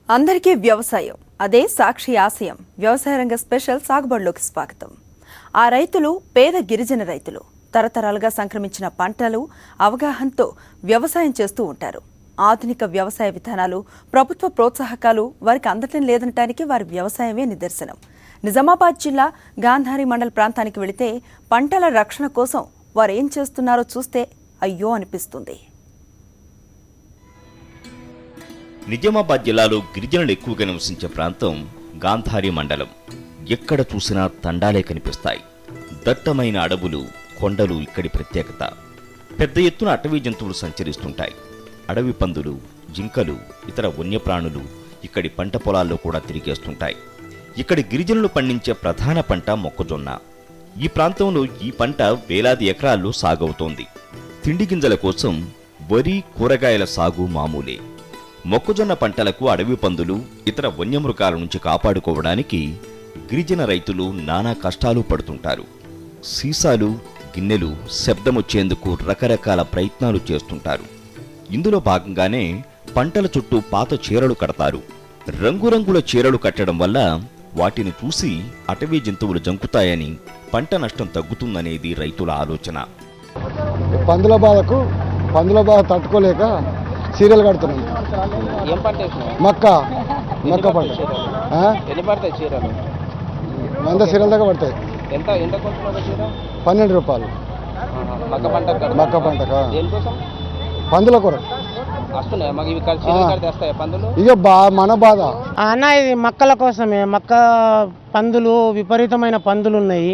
అందరికీ వ్యవసాయం అదే సాక్షి ఆశయం. వ్యవసాయ రంగ స్పెషల్ సాగుబడిలోకి స్వాగతం. ఆ రైతులు పేద గిరిజన రైతులు తరతరాలుగా సంక్రమించిన పంటలు అవగాహనతో వ్యవసాయం చేస్తూ ఉంటారు. ఆధునిక వ్యవసాయ విధానాలు, ప్రభుత్వ ప్రోత్సాహకాలు వారికి అందటం లేదనటానికి వారి వ్యవసాయమే నిదర్శనం. నిజామాబాద్ జిల్లా గాంధారి మండల ప్రాంతానికి వెళితే పంటల రక్షణ కోసం వారు ఏం చేస్తున్నారో చూస్తే అయ్యో అనిపిస్తుంది. నిజామాబాద్ జిల్లాలో గిరిజనులు ఎక్కువగా నివసించే ప్రాంతం గాంధారి మండలం. ఎక్కడ చూసినా తండాలే కనిపిస్తాయి. దట్టమైన అడవులు, కొండలు ఇక్కడి ప్రత్యేకత. పెద్ద ఎత్తున అటవీ జంతువులు సంచరిస్తుంటాయి. అడవి పందులు, జింకలు, ఇతర వన్యప్రాణులు ఇక్కడి పంట పొలాల్లో కూడా తిరిగేస్తుంటాయి. ఇక్కడి గిరిజనులు పండించే ప్రధాన పంట మొక్కజొన్న. ఈ ప్రాంతంలో ఈ పంట వేలాది ఎకరాల్లో సాగవుతోంది. తిండి గింజల కోసం వరి, కూరగాయల సాగు మామూలే. మొక్కజొన్న పంటలకు అడవి పందులు, ఇతర వన్యమృగాల నుంచి కాపాడుకోవడానికి గిరిజన రైతులు నానా కష్టాలు పడుతుంటారు. సీసాలు, గిన్నెలు శబ్దమొచ్చేందుకు రకరకాల ప్రయత్నాలు చేస్తుంటారు. ఇందులో భాగంగానే పంటల చుట్టూ పాత చీరలు కడతారు. రంగురంగుల చీరలు కట్టడం వల్ల వాటిని చూసి అటవీ జంతువులు జంకుతాయని, పంట నష్టం తగ్గుతుందనేది రైతుల ఆలోచన. పందుల బాధ తట్టుకోలేక చీరలు కడుతున్నాం. ఏం పంట వేసినావు? మక్క పంట. ఎన్ని పడతాయి చీరలు? 100 చీరల దాకా పడతాయి. ఎంత ఎంత కొంటున్నావు చీర? 12 రూపాయలు. మక్క పంటకా దేనికోసం? పందుల కొరకు వస్తున్నాయి మాకు ఇవి చీరలు కడితే వస్తాయి పందులు. ఇక మన బాధ అన్న, ఇది మక్కల కోసమే. మక్క పందులు, విపరీతమైన పందులు ఉన్నాయి.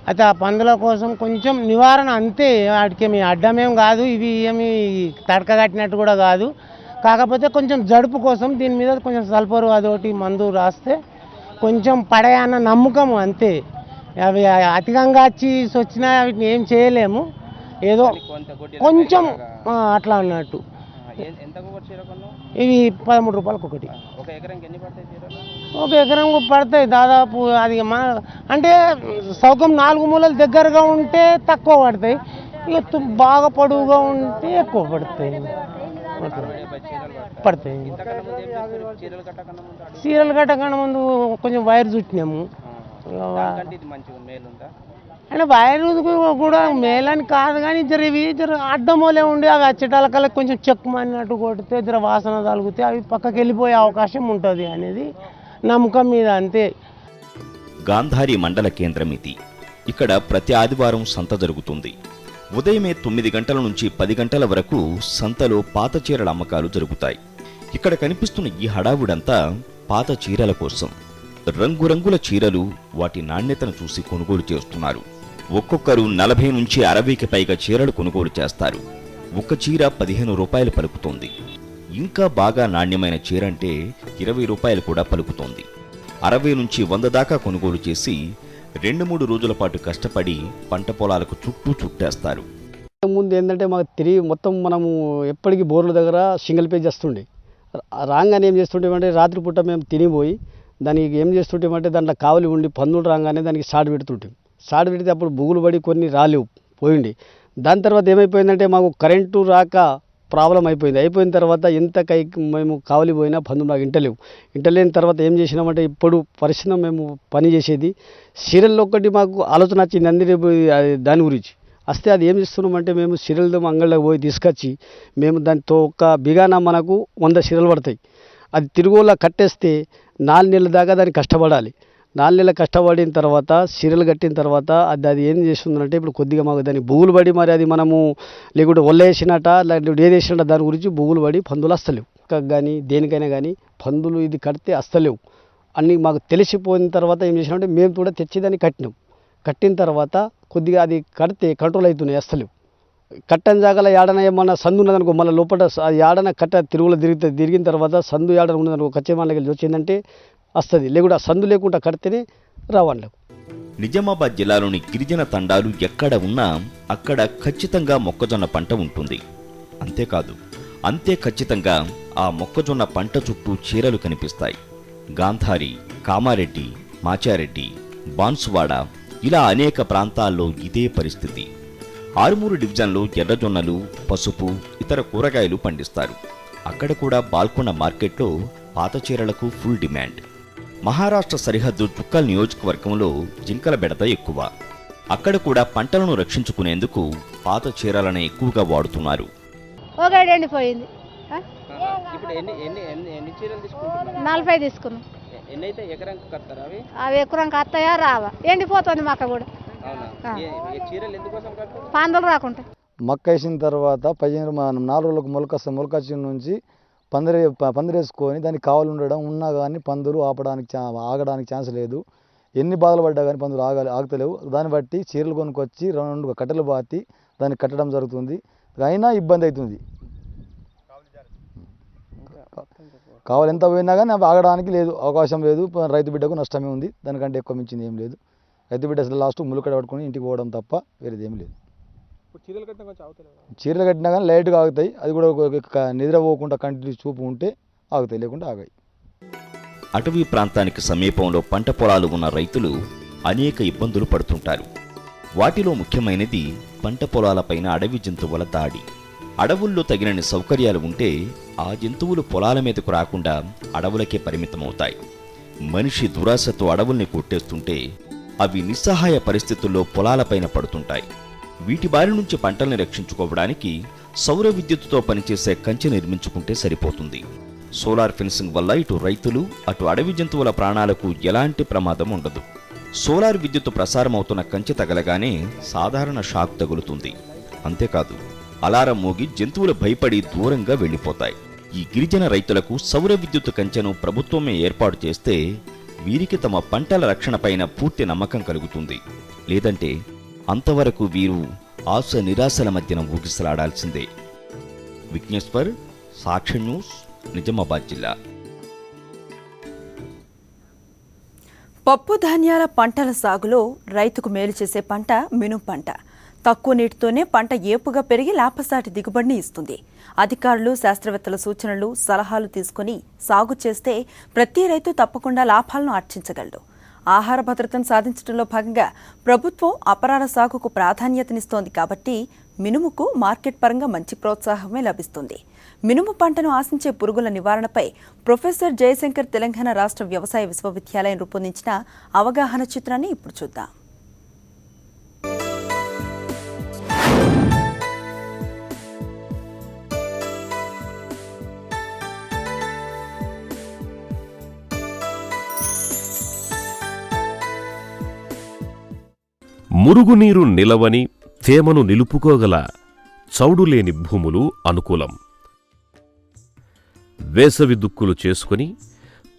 అయితే ఆ పందుల కోసం కొంచెం నివారణ అంతే. వాటికి ఏమి అడ్డమేం కాదు, ఇవి ఏమి తడక కట్టినట్టు కూడా కాదు. కాకపోతే కొంచెం జడుపు కోసం దీని మీద కొంచెం సల్ఫరు అదొకటి మందు రాస్తే కొంచెం పడయాన్న నమ్మకం అంతే. అవి అధికంగా వచ్చినా వీటిని ఏం చేయలేము. ఏదో కొంచెం అట్లా అన్నట్టు. ఇవి 13 రూపాయలకు ఒకటి. ఒక ఎకరానికి ఎన్ని పడతాయి చీరలు? ఒక ఎకరం పడతాయి దాదాపు. అది అంటే సౌకం 4 మూలలు దగ్గరగా ఉంటే తక్కువ పడతాయి, ఇక బాగా పొడవుగా ఉంటే ఎక్కువ పడతాయి. చీరలు కట్టకుండా ముందు కొంచెం వైర్ చుట్టినాము. అంటే వైర్ కూడా మేలని కాదు, కానీ ఇవి అడ్డమోలే ఉండి అవి అచ్చటాల కల్లా కొంచెం చెక్కుమన్నట్టు కొడితే ఇద్దరు వాసన తగిలితే అవి పక్కకి వెళ్ళిపోయే అవకాశం ఉంటుంది అనేది నమ్మకం మీద అంతే. గాంధారి మండల కేంద్రం ఇది. ఇక్కడ ప్రతి ఆదివారం సంత జరుగుతుంది. ఉదయమే 9 గంటల నుంచి 10 గంటల వరకు సంతలో పాత చీరల అమ్మకాలు జరుగుతాయి. ఇక్కడ కనిపిస్తున్న ఈ హడావుడంతా పాత చీరల కోసం. రంగురంగుల చీరలు, వాటి నాణ్యతను చూసి కొనుగోలు చేస్తున్నారు. ఒక్కొక్కరు 40 నుంచి 60కి పైగా చీరలు కొనుగోలు చేస్తారు. ఒక్క చీర 15 రూపాయలు పలుకుతోంది. ఇంకా బాగా నాణ్యమైన చీర అంటే 20 రూపాయలు కూడా పలుకుతోంది. 60 నుంచి 100 దాకా కొనుగోలు చేసి 2-3 రోజుల పాటు కష్టపడి పంట పొలాలకు చుట్టేస్తారు. ముందు ఏంటంటే మాకు తిరిగి మొత్తం మనము ఎప్పటికీ బోర్ల దగ్గర సింగిల్ పేజ్ వస్తుండే. రాగానే ఏం చేస్తుంటామంటే రాత్రిపూట మేము తినిపోయి దానికి ఏం చేస్తుంటామంటే దాంట్లో కావలి ఉండి పందులు రాగానే దానికి సాడు పెడుతుంటాం. సాడు పెడితే అప్పుడు బుగులు పడి కొన్ని రాలేవు పోయింది. దాని తర్వాత ఏమైపోయిందంటే మాకు కరెంటు రాక ప్రాబ్లం అయిపోయిన తర్వాత ఎంత మేము కావలి పోయినా పందులు నాకు ఇంటలేని తర్వాత ఏం చేసినామంటే ఇప్పుడు పరిశ్రమ మేము పని చేసేది సీరియల్లో ఒకటి మాకు ఆలోచన వచ్చింది. అందరి దాని గురించి వస్తే అది ఏం చేస్తున్నామంటే మేము సీరియల్తో అంగళ్ళకి పోయి తీసుకొచ్చి మేము దానితో ఒక బిగాన మనకు 100 సీరియల్ పడతాయి. అది తిరుగులా కట్టేస్తే 4 నెలల దాకా దాన్ని కష్టపడాలి. 4 నెలలు కష్టపడిన తర్వాత సీరియల్ కట్టిన తర్వాత అది ఏం చేస్తుందంటే ఇప్పుడు కొద్దిగా మాకు దానికి బుగులు పడి మరి అది మనము లేకుంటే ఒళ్ళేసినట లేకుంటే ఏది వేసినట్ట దాని గురించి బుగులు పడి పందులు వస్తలేవు. కానీ దేనికైనా కానీ పందులు ఇది కడితే వస్తలేవు అన్నీ మాకు తెలిసిపోయిన తర్వాత ఏం చేసినామంటే మేము కూడా తెచ్చి దాన్ని కట్టిన తర్వాత కొద్దిగా అది కడితే కంట్రోల్ అవుతున్నాయి, వస్తలేవు. కట్టని జాగాలో ఏడన ఏమన్నా సందు ఉన్నదనుకో మళ్ళీ లోపల ఏడన కట్ట తిరిగిన తర్వాత సందు ఏడన ఉన్నదనుకో కచ్చేమాలకి వచ్చిందంటే వస్తుంది, లేకుండా సందు లేకుండా కడితేనే రావాలి. నిజామాబాద్ జిల్లాలోని గిరిజన తండాలు ఎక్కడ ఉన్నా అక్కడ ఖచ్చితంగా మొక్కజొన్న పంట ఉంటుంది. అంతేకాదు, అంతే ఖచ్చితంగా ఆ మొక్కజొన్న పంట చుట్టూ చీరలు కనిపిస్తాయి. గాంధారి, కామారెడ్డి, మాచారెడ్డి, బాన్సువాడ ఇలా అనేక ప్రాంతాల్లో ఇదే పరిస్థితి. ఆరుమూరు డివిజన్లో ఎర్రజొన్నలు, పసుపు, ఇతర కూరగాయలు పండిస్తారు. అక్కడ కూడా బాల్కొండ మార్కెట్లో పాత చీరలకు ఫుల్ డిమాండ్. మహారాష్ట్ర సరిహద్దు చుక్కల్ నియోజకవర్గంలో జింకల బెడద ఎక్కువ. అక్కడ కూడా పంటలను రక్షించుకునేందుకు పాత చీరలనే ఎక్కువగా వాడుతున్నారు. ఒకటి ఎండిపోయింది. ఇప్పుడు ఎన్ని చీరలు తీసుకుంటున్నారు? 40 తీసుకున్నాం. ఎన్ని అయితే ఎకరానికి కడతారా అవి? అవి ఎకరానికి వస్తాయా రావా? ఎండిపోతుంది మక్క కూడా. అవునా? ఈ చీరలు ఎందుకోసం కడతారు? పందులు రాకుంటే. మక్క వేసిన తర్వాత 4 రోజులకు మొలకొచ్చిన నుంచి పందిరేసుకొని దానికి కావలు ఉండడం ఉన్నా కానీ పందులు ఆగడానికి ఛాన్స్ లేదు. ఎన్ని బాధలు పడ్డా కానీ పందులు ఆగతలేవు. దాన్ని బట్టి చీరలు కొనుక్కొచ్చి 2 కట్టెలు బాతి దాన్ని కట్టడం జరుగుతుంది. అయినా ఇబ్బంది అవుతుంది. కావాలి ఎంత పోయినా కానీ అవి ఆగడానికి లేదు, అవకాశం లేదు. రైతు బిడ్డకు నష్టమే ఉంది. దానికంటే ఎక్కువ మించింది ఏం లేదు. రైతు బిడ్డ అసలు లాస్ట్ ములుకడ పట్టుకుని ఇంటికి పోవడం తప్ప వేరేది ఏం లేదు. చీరలు కట్టినా కానీ లైట్గా ఆగుతాయి. అది కూడా నిద్రపోకుండా కంటిన్యూ చూపు ఉంటే ఆగుతాయి, లేకుంటే ఆగాయి. అటవీ ప్రాంతానికి సమీపంలో పంట పొలాలు ఉన్న రైతులు అనేక ఇబ్బందులు పడుతుంటారు. వాటిలో ముఖ్యమైనది పంట పొలాలపైన అడవి జంతువుల దాడి. అడవుల్లో తగినన్ని సౌకర్యాలు ఉంటే ఆ జంతువులు పొలాల మీదకు రాకుండా అడవులకే పరిమితమవుతాయి. మనిషి దురాశతో అడవుల్ని కొట్టేస్తుంటే అవి నిస్సహాయ పరిస్థితుల్లో పొలాలపైన పడుతుంటాయి. వీటి బారి నుంచి పంటల్ని రక్షించుకోవడానికి సౌర విద్యుత్తుతో పనిచేసే కంచె నిర్మించుకుంటే సరిపోతుంది. సోలార్ ఫెన్సింగ్ వల్ల ఇటు రైతులు అటు అడవి జంతువుల ప్రాణాలకు ఎలాంటి ప్రమాదం ఉండదు. సోలార్ విద్యుత్తు ప్రసారమవుతున్న కంచె తగలగానే సాధారణ షాక్ తగులుతుంది. అంతేకాదు, అలారం మోగి జంతువులు భయపడి దూరంగా వెళ్లిపోతాయి. ఈ గిరిజన రైతులకు సౌర విద్యుత్తు కంచెను ప్రభుత్వమే ఏర్పాటు చేస్తే వీరికి తమ పంటల రక్షణపైన పూర్తి నమ్మకం కలుగుతుంది. లేదంటే అంతవరకు వీరు ఆశ నిరాశల మధ్యన ఊగిసలాడాల్సిందే. విఘ్నేశ్వర్, సాక్షి న్యూస్, నిజామాబాద్ జిల్లా. పప్పు ధాన్యాల పంటల సాగులో రైతుకు మేలు చేసే పంట మినుము పంట. తక్కువ నీటితోనే పంట ఏపుగా పెరిగి లాభసాటి దిగుబడిని ఇస్తుంది. అధికారులు, శాస్త్రవేత్తల సూచనలు, సలహాలు తీసుకుని సాగు చేస్తే ప్రతి రైతు తప్పకుండా లాభాలను ఆర్జించగలడు. ఆహార భద్రతను సాధించడంలో భాగంగా ప్రభుత్వం అపరాల సాగుకు ప్రాధాన్యతనిస్తోంది కాబట్టి మినుముకు మార్కెట్ పరంగా మంచి ప్రోత్సాహమే లభిస్తుంది. మినుము పంటను ఆశించే పురుగుల నివారణపై ప్రొఫెసర్ జయశంకర్ తెలంగాణ రాష్ట్ర వ్యవసాయ విశ్వవిద్యాలయం రూపొందించిన అవగాహన చిత్రాన్ని ఇప్పుడు చూద్దాం. మురుగునీరు నిలవని, తేమను నిలుపుకోగల చౌడులేని భూములు అనుకూలం. వేసవి దుక్కులు చేసుకుని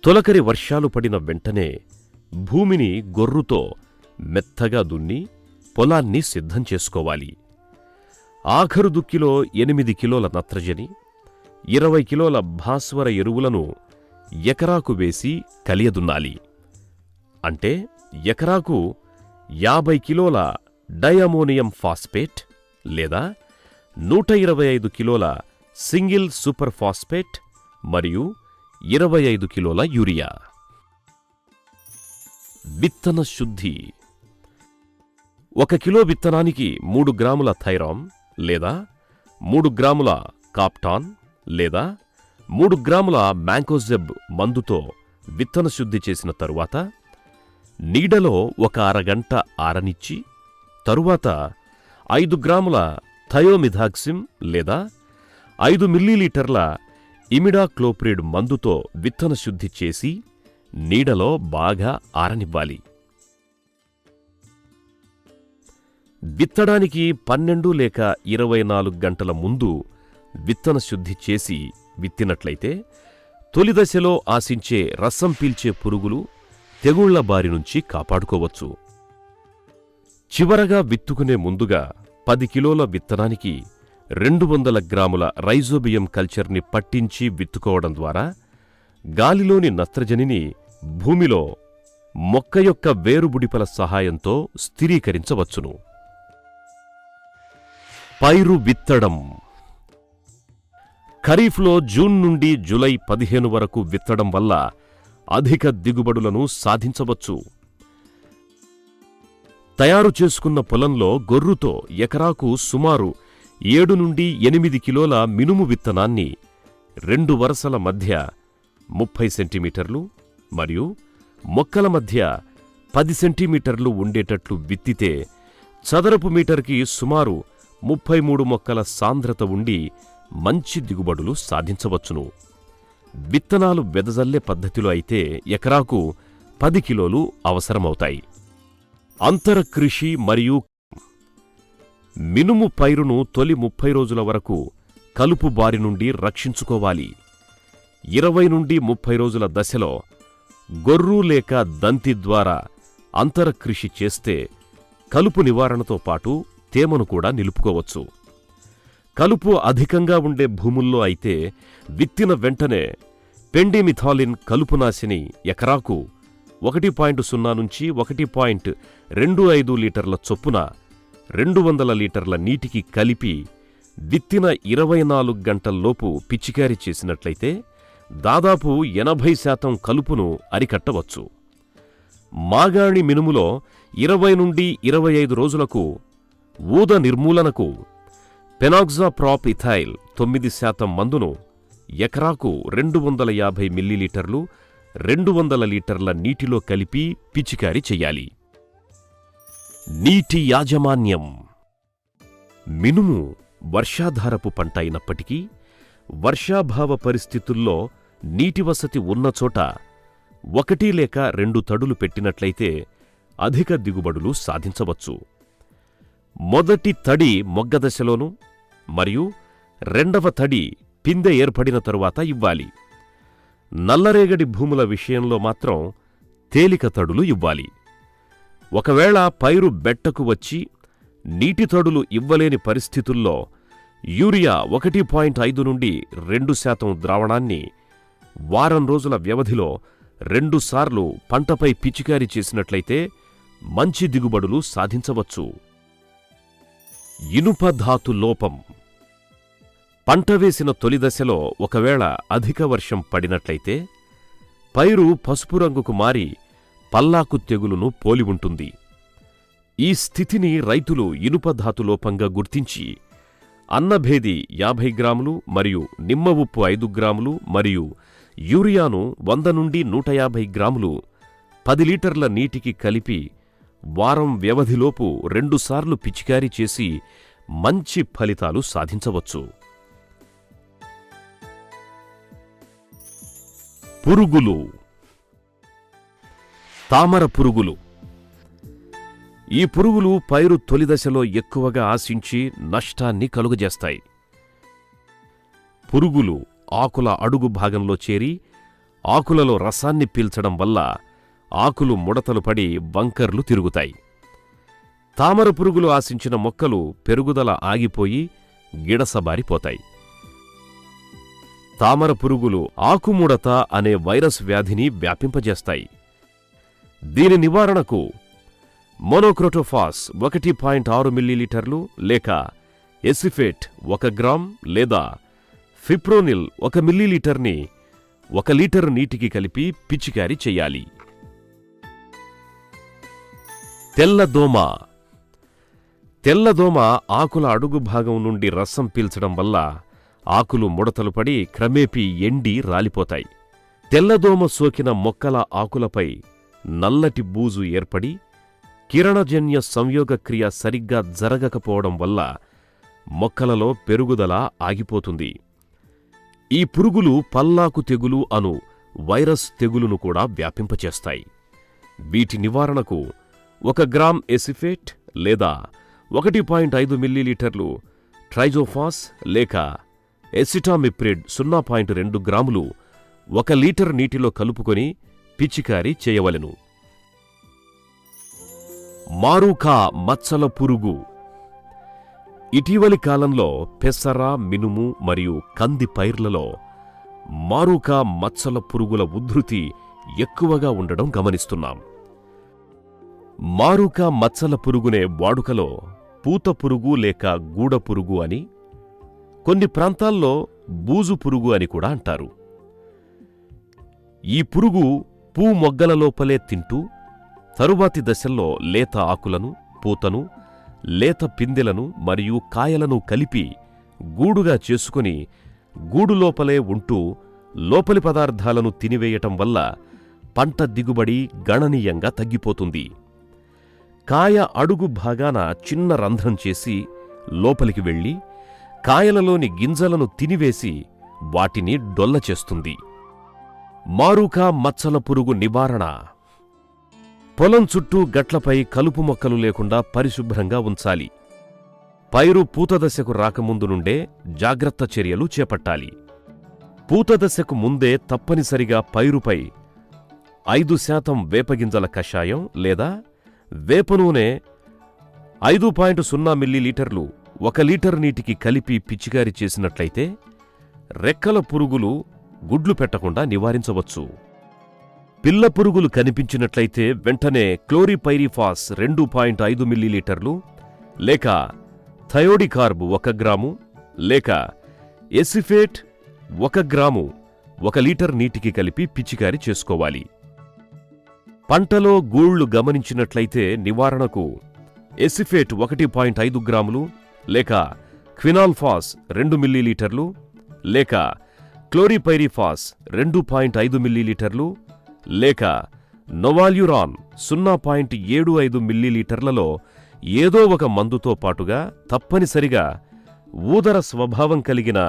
తొలకరి వర్షాలు పడిన వెంటనే భూమిని గొర్రుతో మెత్తగా దున్ని పొలాన్ని సిద్ధం చేసుకోవాలి. ఆఖరు దుక్కిలో 8 కిలోల నత్రజని, 20 కిలోల భాస్వర ఎరువులను ఎకరాకు వేసి కలియదున్నాలి. అంటే ఎకరాకు 50 కిలోల డైఅమోనియం ఫాస్ఫేట్ లేదా 125 కిలోల సింగిల్ సూపర్ ఫాస్ఫేట్ మరియు 25 కిలోల యూరియా. విత్తన శుద్ధి. 1 కిలో విత్తనానికి 3 గ్రాముల థైరామ్ లేదా 3 గ్రాముల కాప్టాన్ లేదా 3 గ్రాముల మ్యాంకోజెబ్ మందుతో విత్తన శుద్ధి చేసిన తరువాత నీడలో 1 అరగంట ఆరనిచ్చి తరువాత 5 గ్రాముల థయోమిథాక్సిమ్ లేదా 5 మిల్లీలీటర్ల ఇమిడాక్లోప్రిడ్ మందుతో విత్తన శుద్ధి చేసి నీడలో బాగా ఆరనివ్వాలి. విత్తడానికి 12 లేక 24 గంటల ముందు విత్తన శుద్ధి చేసి విత్తినట్లయితే తొలి దశలో ఆశించే రసం పీల్చే పురుగులు, తెగుళ్ల బారి నుంచి కాపాడుకోవచ్చు. చివరగా విత్తుకునే ముందుగా 10 కిలోల విత్తనానికి 200 గ్రాముల రైజోబియం కల్చర్ని పట్టించి విత్తుకోవడం ద్వారా గాలిలోని నత్రజనిని భూమిలో మొక్క యొక్క వేరుబుడిపల సహాయంతో స్థిరీకరించవచ్చును. పైరు విత్తడం. ఖరీఫ్లో జూన్ నుండి జూలై 15 వరకు విత్తడం వల్ల అధిక దిగుబడులను సాధించవచ్చు. తయారు చేసుకున్న పొలంలో గొర్రుతో ఎకరాకు సుమారు 7 నుండి 8 కిలోల మినుము విత్తనాన్ని 2 వరసల మధ్య 30 సెంటీమీటర్లు మరియు మొక్కల మధ్య 10 సెంటీమీటర్లు ఉండేటట్లు విత్తితే చదరపు మీటర్కి సుమారు 33 మొక్కల సాంద్రత ఉండి మంచి దిగుబడులు సాధించవచ్చును. విత్తనాలు వెదజల్లే పద్ధతిలో అయితే ఎకరాకు 10 కిలోలు అవసరమవుతాయి. అంతరకృషి మరియు మినుము పైరును తొలి 30 రోజుల వరకు కలుపు బారి నుండి రక్షించుకోవాలి. 20 నుండి 30 రోజుల దశలో గొర్రు లేక దంతి ద్వారా అంతరకృషి చేస్తే కలుపు నివారణతో పాటు తేమను కూడా నిలుపుకోవచ్చు. కలుపు అధికంగా ఉండే భూముల్లో అయితే విత్తిన వెంటనే పెండిమిథాలిన్ కలుపునాశిని ఎకరాకు 1.0 నుంచి 1.25 లీటర్ల చొప్పున 200 లీటర్ల నీటికి కలిపి విత్తిన 24 గంటల్లోపు పిచికారీ చేసినట్లయితే దాదాపు 80% కలుపును అరికట్టవచ్చు. మాగాణి మినుములో 20 నుండి 25 రోజులకు ఊద నిర్మూలనకు పెనాక్సాప్రాప్ ఇథైల్ 9% మందును ఎకరాకు 250 మిల్లీలీటర్లు 200 లీటర్ల నీటిలో కలిపి పిచికారీ చెయ్యాలి. నీటి యాజమాన్యం. మినుము వర్షాధారపు పంట అయినప్పటికీ వర్షాభావ పరిస్థితుల్లో నీటి వసతి ఉన్నచోట 1 లేక 2 తడులు పెట్టినట్లయితే అధిక దిగుబడులు సాధించవచ్చు. మొదటి తడి మొగ్గదశలోనూ మరియు రెండవ తడి పిందె ఏర్పడిన తరువాత ఇవ్వాలి. నల్లరేగడి భూముల విషయంలో మాత్రం తేలిక తడులు ఇవ్వాలి. ఒకవేళ పైరు బెట్టకు వచ్చి నీటి తడులు ఇవ్వలేని పరిస్థితుల్లో యూరియా 1.5 నుండి 2% ద్రావణాన్ని వారం రోజుల వ్యవధిలో 2 సార్లు పంటపై పిచికారీ చేసినట్లయితే మంచి దిగుబడులు సాధించవచ్చు. ఇనుప ధాతు లోపం. పంట వేసిన తొలి దశలో ఒకవేళ అధిక వర్షం పడినట్లయితే పైరు పసుపు రంగుకు మారి పల్లాకు తెగులును పోలి ఉంటుంది. ఈ స్థితిని రైతులు ఇనుప ధాతు లోపంగా గుర్తించి అన్నభేది 50 గ్రాములు మరియు నిమ్మ ఉప్పు 5 గ్రాములు మరియు యూరియాను 100 నుండి 150 గ్రాములు 10 లీటర్ల నీటికి కలిపి వారం వ్యవధిలోపు 2 సార్లు పిచికారీ చేసి మంచి ఫలితాలు సాధించవచ్చు. పురుగులు. తామర పురుగులు. ఈ పురుగులు పైరు తొలి దశలో ఎక్కువగా ఆశించి నష్టాన్ని కలుగజేస్తాయి. పురుగులు ఆకుల అడుగు భాగంలో చేరి ఆకులలో రసాన్ని పీల్చడం వల్ల ఆకులు ముడతలు పడి వంకర్లు తిరుగుతాయి. తామర పురుగులు ఆశించిన మొక్కలు పెరుగుదల ఆగిపోయి గిడసబారిపోతాయి. తామర పురుగులు ఆకుముడత అనే వైరస్ వ్యాధిని వ్యాపింపజేస్తాయి. దీని నివారణకు మోనోక్రోటోఫాస్ 1.6 మిల్లీలీటర్లు లేక ఎసిఫేట్ 1 గ్రామ్ లేదా ఫిప్రోనిల్ 1 మిల్లీలీటర్ని 1 లీటర్ నీటికి కలిపి పిచికారీ చెయ్యాలి. తెల్లదోమ. తెల్లదోమ ఆకుల అడుగు భాగం నుండి రసం పీల్చడం వల్ల ఆకులు ముడతలు పడి క్రమేపీ ఎండి రాలిపోతాయి. తెల్లదోమ సోకిన మొక్కల ఆకులపై నల్లటి బూజు ఏర్పడి కిరణజన్య సంయోగక్రియ సరిగ్గా జరగకపోవడం వల్ల మొక్కలలో పెరుగుదల ఆగిపోతుంది. ఈ పురుగులు పల్లాకు తెగులు అను వైరస్ తెగులును కూడా వ్యాపింపచేస్తాయి. వీటి నివారణకు 1 గ్రామ్ ఎసిఫేట్ లేదా 1.5 మిల్లీలీటర్లు ట్రైజోఫాస్ లేక ఎసిటామిప్రిడ్ 0.2 గ్రాములు 1 లీటర్ నీటిలో కలుపుకొని పిచికారీ చేయవలెను. మారూకా మచ్చల పురుగు. ఇటీవలి కాలంలో పెసర, మినుము మరియు కంది పైర్లలో మారూకా మచ్చల పురుగుల ఉధృతి ఎక్కువగా ఉండడం గమనిస్తున్నాం. మారూకా మచ్చల పురుగునే వాడుకలో పూత పురుగు లేక గూడ పురుగు అని, కొన్ని ప్రాంతాల్లో బూజు పురుగు అని కూడా అంటారు. ఈ పురుగు పూ మొగ్గల లోపలే తింటూ తరువాతి దశల్లో లేత ఆకులను, పూతను, లేత పిందెలను మరియు కాయలను కలిపి గూడుగా చేసుకుని గూడు లోపలే ఉంటూ లోపలి పదార్థాలను తినివేయటం వల్ల పంట దిగుబడి గణనీయంగా తగ్గిపోతుంది. కాయ అడుగు భాగాన చిన్న రంధ్రం చేసి లోపలికి వెళ్ళి కాయలలోని గింజలను తినివేసి వాటిని డొల్ల చేస్తుంది. మారుకా మచ్చల పురుగు నివారణ. పొలం చుట్టూ గట్లపై కలుపు మొక్కలు లేకుండా పరిశుభ్రంగా ఉంచాలి. పైరు పూతదశకు రాకముందు నుండే జాగ్రత్త చర్యలు చేపట్టాలి. పూతదశకు ముందే తప్పనిసరిగా పైరుపై 5% వేపగింజల కషాయం లేదా వేప నూనె 5.0 మిల్లీలీటర్లు 1 లీటర్ నీటికి కలిపి పిచికారీ చేసినట్లయితే రెక్కల పురుగులు గుడ్లు పెట్టకుండా నివారించవచ్చు. పిల్ల పురుగులు కనిపించినట్లయితే వెంటనే క్లోరిపైరిఫాస్ 2.5 మిల్లీలీటర్లు లేక థయోడికార్బ్ 1 గ్రాము లేక ఎసిఫేట్ 1 గ్రాము 1 లీటర్ నీటికి కలిపి పిచికారీ చేసుకోవాలి. పంటలో గూళ్లు గమనించినట్లయితే నివారణకు ఎసిఫేట్ 1.5 గ్రాములు లేక క్వినాల్ఫాస్ 2 మిల్లీలీటర్లు లేక క్లోరిపైరిఫాస్ 2.5 మిల్లీలీటర్లు లేక నొవాల్యురాన్ 0.75 మిల్లీలీటర్లలో ఏదో ఒక మందుతో పాటుగా తప్పనిసరిగా ఊదర స్వభావం కలిగిన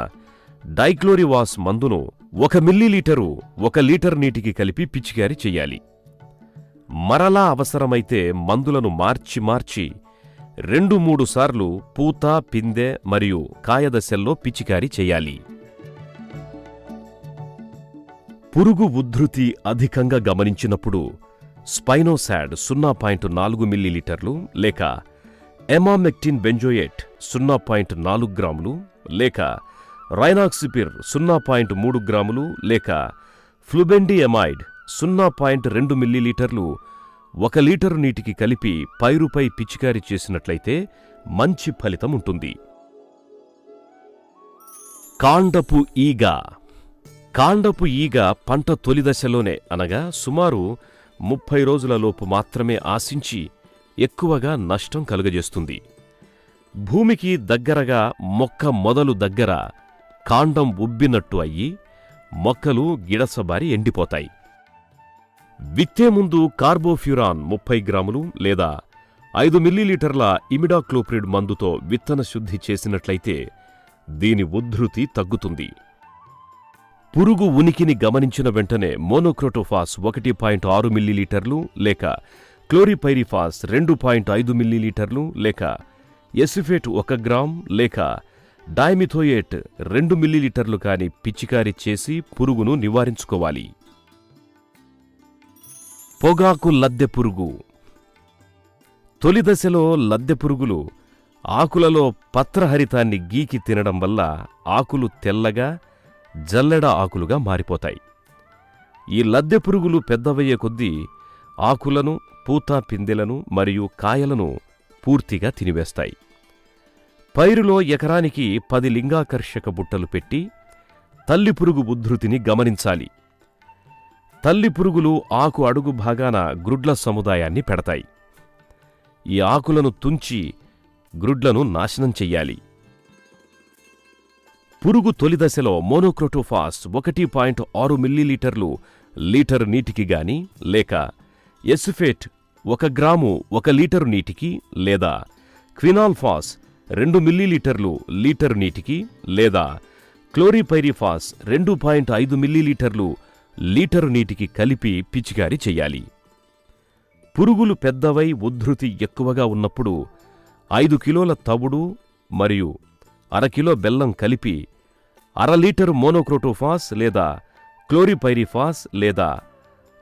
డైక్లోరివాస్ మందును 1 మిల్లీలీటరు 1 లీటర్ నీటికి కలిపి పిచికారీ చెయ్యాలి. మరలా అవసరమైతే మందులను మార్చి 2-3 సార్లు పూత, పిందె మరియు కాయదశల్లో పిచికారీ చెయ్యాలి. పురుగు ఉద్ధృతి అధికంగా గమనించినప్పుడు స్పైనోసాడ్ 0.4 మిల్లీలీటర్లు లేక ఎమామెక్టిన్ బెంజోయేట్ 0.4 గ్రాములు లేక రైనాక్సిపిర్ 0.3 గ్రాములు లేక ఫ్లుబెండిఎమైడ్ 0.2 మిల్లీలీటర్లు 1 లీటరు నీటికి కలిపి పైరుపై పిచికారీ చేసినట్లయితే మంచి ఫలితం ఉంటుంది. కాండపు ఈగ. కాండపు ఈగ పంట తొలిదశలోనే అనగా సుమారు 30 రోజులలోపు మాత్రమే ఆశించి ఎక్కువగా నష్టం కలుగజేస్తుంది. భూమికి దగ్గరగా మొక్క మొదలు దగ్గర కాండం ఉబ్బినట్టు అయ్యి మొక్కలు గిడసబారి ఎండిపోతాయి. విత్తే ముందు కార్బోఫ్యూరాన్ 30 గ్రాములు లేదా 5 మిల్లీలీటర్ల ఇమిడాక్లోప్రిడ్ మందుతో విత్తన శుద్ధి చేసినట్లయితే దీని ఉద్ధృతి తగ్గుతుంది. పురుగు ఉనికిని గమనించిన వెంటనే మోనోక్రోటోఫాస్ 1.6 మిల్లీలీటర్లు లేక క్లోరిపైరిఫాస్ 2.5 మిల్లీలీటర్లు లేక ఎసిఫేట్ 1 గ్రామ్ లేక డైమిథోయేట్ 2 మిల్లీలీటర్లు కాని పిచికారీ చేసి పురుగును నివారించుకోవాలి. పొగాకు లద్దె పురుగు. తొలిదశలో లద్దె పురుగులు ఆకులలో పత్రహరితాన్ని గీకి తినడం వల్ల ఆకులు తెల్లగా జల్లెడ ఆకులుగా మారిపోతాయి. ఈ లద్దె పురుగులు పెద్దవయ్యే కొద్దీ ఆకులను, పూత, పిందెలను మరియు కాయలను పూర్తిగా తినివేస్తాయి. పైరులో ఎకరానికి 10 లింగాకర్షక బుట్టలు పెట్టి తల్లి పురుగు ఉద్ధృతిని గమనించాలి. తల్లి పురుగులు ఆకు అడుగు భాగాన గ్రుడ్ల సముదాయాన్ని పెడతాయి. ఈ ఆకులను తుంచి గ్రుడ్లను నాశనం చెయ్యాలి. పురుగు తొలిదశలో మోనోక్రోటోఫాస్ 1.6 మిల్లీలీటర్లు లీటరు నీటికి గాని లేక ఎసిఫేట్ 1 గ్రాము 1 లీటరు నీటికి లేదా క్వినాల్ఫాస్ 2 మిల్లీలీటర్లు లీటరు నీటికి లేదా క్లోరిపైరిఫాస్ 2.5 మిల్లీలీటర్లు లీటరు నీటికి కలిపి పిచికారీ చెయ్యాలి. పురుగులు పెద్దవై ఉద్ధృతి ఎక్కువగా ఉన్నప్పుడు 5 కిలోల తవుడు మరియు 1/2 కిలో బెల్లం కలిపి 1/2 లీటరు మోనోక్రోటోఫాస్ లేదా క్లోరిపైరిఫాస్ లేదా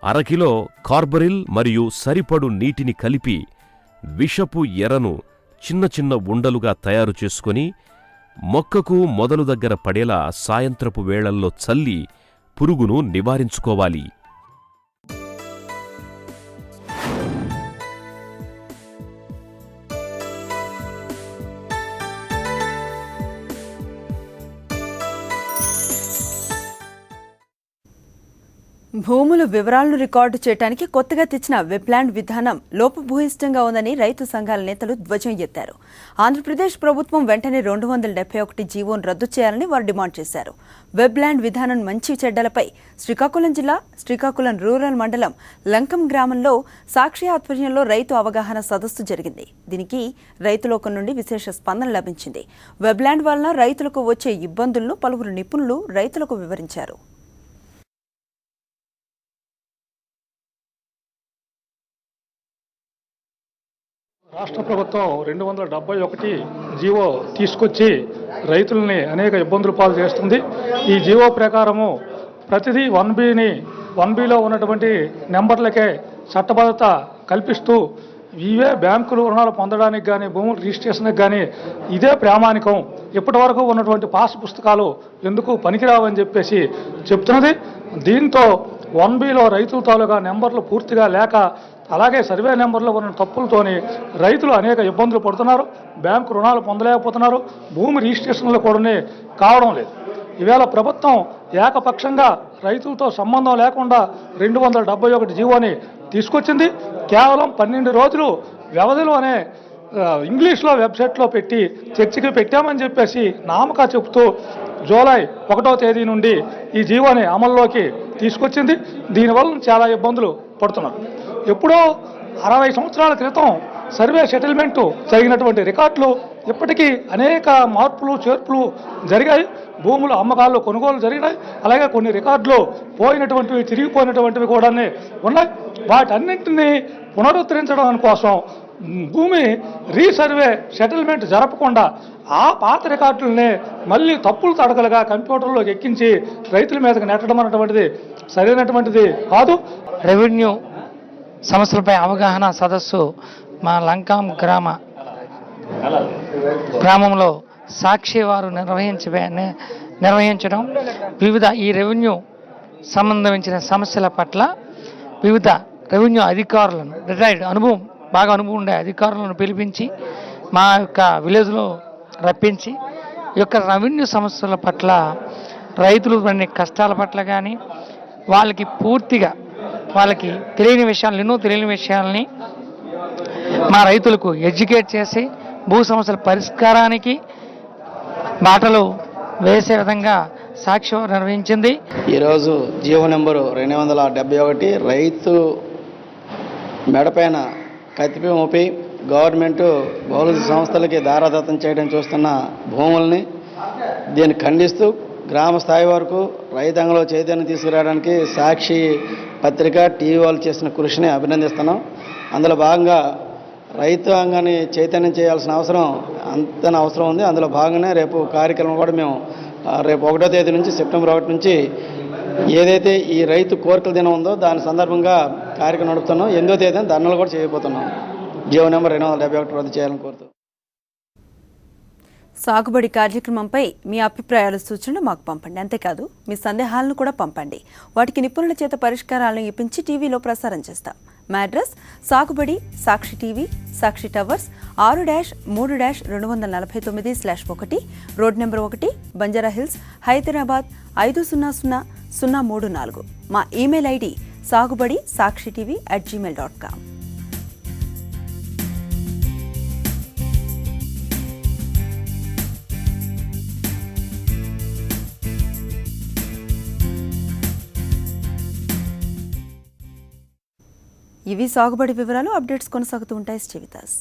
1/2 కిలో కార్బరిల్ మరియు సరిపడు నీటిని కలిపి విషపు ఎరను చిన్న చిన్న ఉండలుగా తయారు చేసుకొని మొక్కకు మొదలు దగ్గర పడేలా సాయంత్రపు వేళల్లో చల్లి పురుగును నివారించుకోవాలి. భూముల వివరాలను రికార్డు చేయడానికి కొత్తగా తెచ్చిన వెబ్లాండ్ విధానం లోపభూయిష్టంగా ఉందని రైతు సంఘాల నేతలు ధ్వజం ఎత్తారు. ఆంధ్రప్రదేశ్ ప్రభుత్వం వెంటనే 271 జీవోను రద్దు చేయాలని వారు డిమాండ్ చేశారు. వెబ్లాండ్ విధానం మంచి చెడ్డలపై శ్రీకాకుళం జిల్లా శ్రీకాకుళం రూరల్ మండలం లంకం గ్రామంలో సాక్షి ఆధ్వర్యంలో రైతు అవగాహన సదస్సు జరిగింది. దీనికి రైతులోకం నుండి విశేష స్పందన లభించింది. వెబ్లాండ్ వలన రైతులకు వచ్చే ఇబ్బందులను పలువురు నిపుణులు రైతులకు వివరించారు. రాష్ట్ర ప్రభుత్వం 271 జీవో తీసుకొచ్చి రైతుల్ని అనేక ఇబ్బందులు పాలు చేస్తుంది. ఈ జీవో ప్రకారము ప్రతిదీ 1Bలో ఉన్నటువంటి నెంబర్లకే చట్టబద్ధత కల్పిస్తూ ఇవే బ్యాంకులు రుణాలు పొందడానికి కానీ భూముల రిజిస్ట్రేషన్కి కానీ ఇదే ప్రామాణికం, ఇప్పటి వరకు ఉన్నటువంటి పాస్ పుస్తకాలు ఎందుకు పనికిరావని చెప్పేసి చెప్తున్నది. దీంతో 1Bలో రైతుల తాలూకా నెంబర్లు పూర్తిగా లేక అలాగే సర్వే నెంబర్లో ఉన్న తప్పులతోని రైతులు అనేక ఇబ్బందులు పడుతున్నారు. బ్యాంకు రుణాలు పొందలేకపోతున్నారు. భూమి రిజిస్ట్రేషన్లు కూడా కావడం లేదు. ఈవేళ ప్రభుత్వం ఏకపక్షంగా రైతులతో సంబంధం లేకుండా 271 జీవోని తీసుకొచ్చింది. కేవలం 12 రోజులు వ్యవధిలోనే ఇంగ్లీష్లో వెబ్సైట్లో పెట్టి చర్చకి పెట్టామని చెప్పేసి నామకా చెబుతూ జూలై 1వ తేదీ నుండి ఈ జీవోని అమల్లోకి తీసుకొచ్చింది. దీనివల్ల చాలా ఇబ్బందులు పడుతున్నారు. ఎప్పుడో 60 సంవత్సరాల క్రితం సర్వే సెటిల్మెంటు జరిగినటువంటి రికార్డులు ఇప్పటికీ అనేక మార్పులు చేర్పులు జరిగాయి. భూముల అమ్మకాల్లో కొనుగోలు జరిగినాయి. అలాగే కొన్ని రికార్డులు పోయినటువంటివి తిరిగిపోయినటువంటివి కూడా ఉన్నాయి. వాటన్నింటినీ పునరుద్ధరించడం కోసం భూమి రీసర్వే సెటిల్మెంట్ జరపకుండా ఆ పాత రికార్డులనే మళ్ళీ తప్పులు తడకలుగా కంప్యూటర్లోకి ఎక్కించి రైతుల మీదకి నెట్టడం అనేటువంటిది సరైనటువంటిది కాదు. రెవెన్యూ సమస్యలపై అవగాహన సదస్సు మా లంకాం గ్రామంలో సాక్షి వారు నిర్వహించడం, వివిధ ఈ రెవెన్యూ సంబంధించిన సమస్యల పట్ల వివిధ రెవెన్యూ అధికారులను రిటైర్డ్ బాగా అనుభవం ఉండే అధికారులను పిలిపించి మా యొక్క విలేజ్లో రప్పించి ఈ యొక్క రెవెన్యూ సమస్యల పట్ల రైతులు పడిన కష్టాల పట్ల కానీ వాళ్ళకి పూర్తిగా వాళ్ళకి తెలియని విషయాలని మా రైతులకు ఎడ్యుకేట్ చేసి భూ సమస్యల పరిష్కారానికి బాటలు వేసే విధంగా సాక్షి నిర్వహించింది. ఈరోజు జీవో నెంబరు 271 రైతు మెడపైన కత్తిపి మోపి గవర్నమెంటు బహుళ సంస్థలకి దారాదత్తం చేయడం చూస్తున్న భూముల్ని దీన్ని ఖండిస్తూ గ్రామ స్థాయి వరకు రైతాంగంలో చైతన్యం తీసుకురావడానికి సాక్షి పత్రిక టీవీ వాళ్ళు చేసిన కృషిని అభినందిస్తున్నాం. అందులో భాగంగా రైతాంగాన్ని చైతన్యం చేయాల్సిన అవసరం ఉంది. అందులో భాగంగానే రేపు కార్యక్రమం కూడా మేము రేపు 1వ తేదీ నుంచి సెప్టెంబర్ 1 నుంచి ఏదైతే ఈ రైతు కోరికల దినం ఉందో దాని సందర్భంగా కార్యక్రమం నడుపుతున్నాం. 8వ తేదీన ధర్నాలు కూడా చేయబోతున్నాం. జీవో నెంబర్ 271 రద్దు చేయాలని కోరుతూ. సాగుబడి కార్యక్రమంపై మీ అభిప్రాయాలు సూచనలు మాకు పంపండి. అంతేకాదు మీ సందేహాలను కూడా పంపండి. వాటికి నిపుణుల చేత పరిష్కారాలను ఇప్పించి టీవీలో ప్రసారం చేస్తాం. మా అడ్రస్ సాగుబడి Sakshi TV, Sakshi towers 6-3-249/1 road number 1, Banjara hills, Hyderabad 500034. మా ఈమెయిల్ ఐడి sagubadi.sakshiTV@gmail.com. ఇవి సాగుబడి వివరాలు. అప్డేట్స్ కొనసాగుతూ ఉంటాయి. Stay with us.